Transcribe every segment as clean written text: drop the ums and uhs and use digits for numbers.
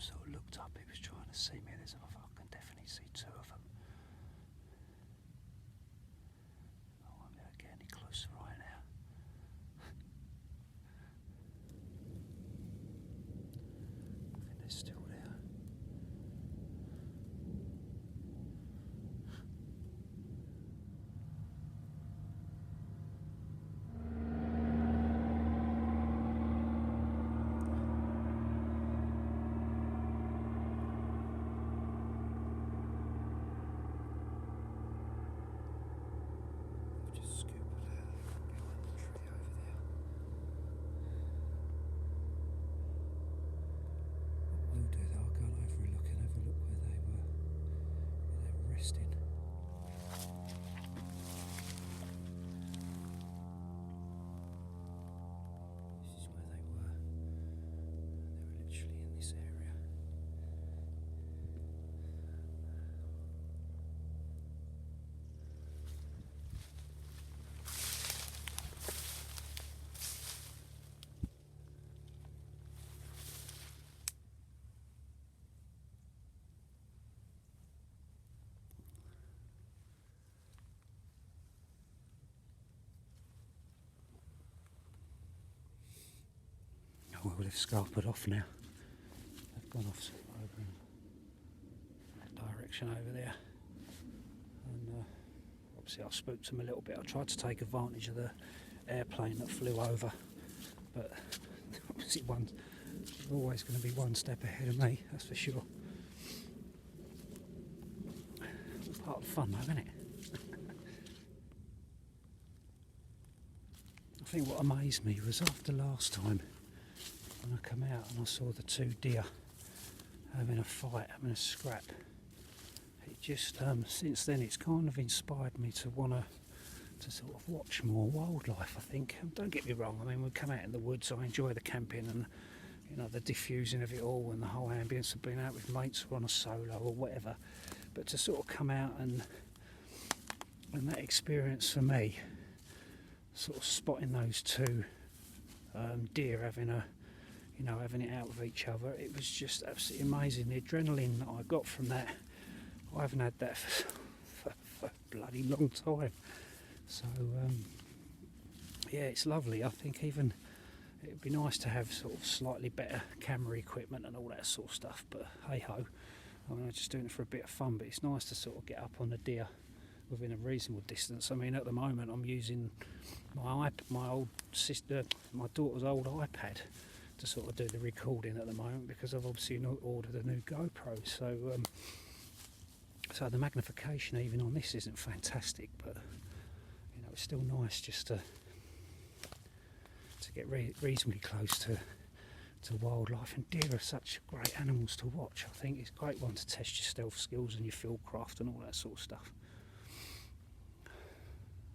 sort of looked up, he was trying to see me. There's I can definitely see two of them. I won't be able to get any closer right now. I think they're still there. Well, they've scarpered off now. They've gone off over in that direction over there. And obviously I spooked them a little bit. I tried to take advantage of the airplane that flew over, but obviously one's always going to be one step ahead of me, that's for sure. Part of the fun though, isn't it? I think what amazed me was after last time, when I come out and I saw the two deer having a fight, having a scrap, it just since then it's kind of inspired me to want to sort of watch more wildlife. I think, don't get me wrong, I mean we come out in the woods, I enjoy the camping and the diffusing of it all and the whole ambience of being out with mates or on a solo or whatever, but to sort of come out and that experience for me, sort of spotting those two deer having it out with each other, it was just absolutely amazing. The adrenaline that I got from that, I haven't had that for a bloody long time. So yeah, it's lovely. I think even it'd be nice to have sort of slightly better camera equipment and all that sort of stuff, but hey ho, I mean, I'm just doing it for a bit of fun, but it's nice to sort of get up on the deer within a reasonable distance. I mean, at the moment I'm using my daughter's old iPad to sort of do the recording at the moment, because I've obviously not ordered a new GoPro, so the magnification even on this isn't fantastic, but it's still nice just to get reasonably close to wildlife. And deer are such great animals to watch. I think it's a great one to test your stealth skills and your field craft and all that sort of stuff.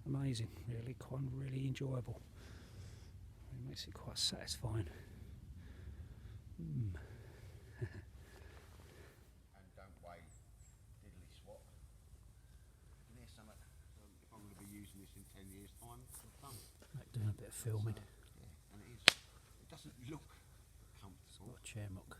Amazing, really enjoyable. It makes it quite satisfying. And don't weigh diddly squat. And there's something, if I'm going to be using this in 10 years' time, it's done. Like doing a bit of filming. Yeah, and it is. It doesn't look comfortable. Got a chammock.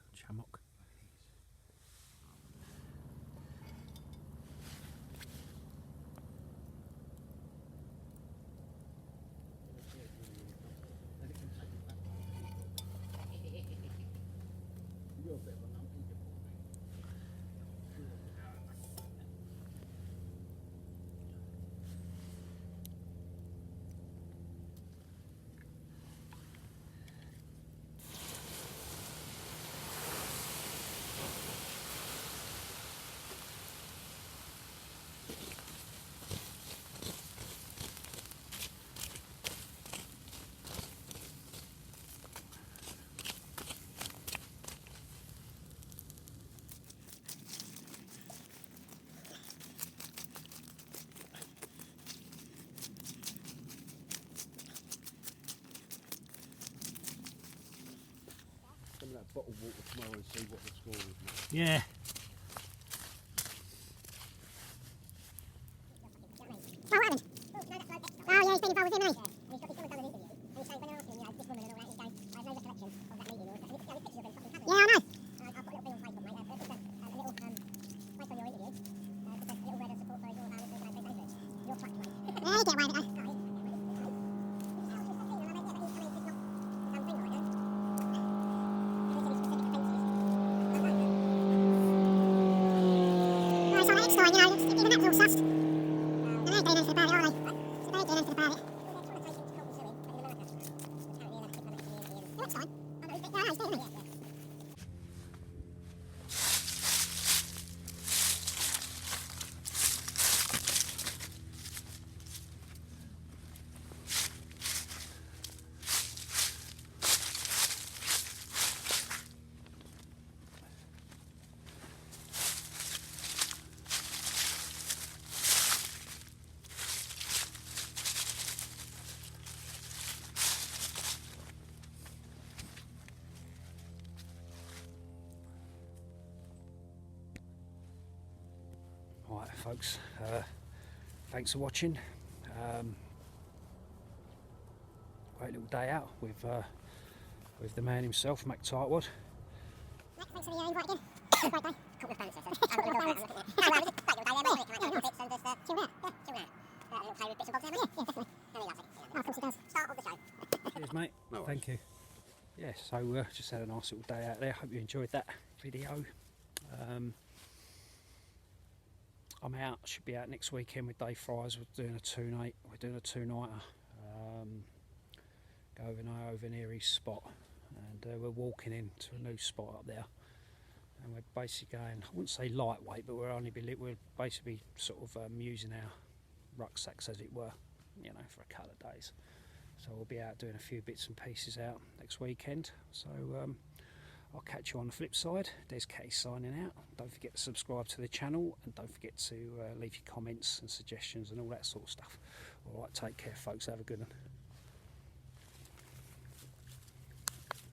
That bottled water tomorrow and see what the score is. Yeah. Oh, what happened? Oh, yeah, he's been involved with him, hasn't he? And he's got his done an interview. And he's saying, when they're asking him, this woman and all that, he's going, I have no recollection of that meeting. Yeah, I know. I'll put a little thing on Facebook. next time, you know, even that's all sussed. They're not doing anything about it, are they? So they're doing anything about it. Next time. Yeah, he's doing it. Alright folks, thanks for watching. Great little day out with the man himself, Mack Tightwad. Mack, thanks for the invite again. Great day. Couple of bonuses. Couple of bonuses. No, well, it was a great little day there, wasn't it? Come out, bits and just chill out. Yeah, chill out. Little play with bits and bobs there, yeah, definitely. Very lovely. Oh, of course it does. Start of the show. Cheers mate, No thank you. Yeah, so just had a nice little day out there. Hope you enjoyed that video. I'm out, should be out next weekend with Dave Fryers. We're doing a two-nighter. Go over near his spot, and we're walking into a new spot up there. And we're basically going, I wouldn't say lightweight, but we're basically sort of using our rucksacks, as it were, you know, for a couple of days. So we'll be out doing a few bits and pieces out next weekend. So I'll catch you on the flip side. There's Cattys signing out. Don't forget to subscribe to the channel, and don't forget to leave your comments and suggestions and all that sort of stuff. Alright, take care folks, have a good one.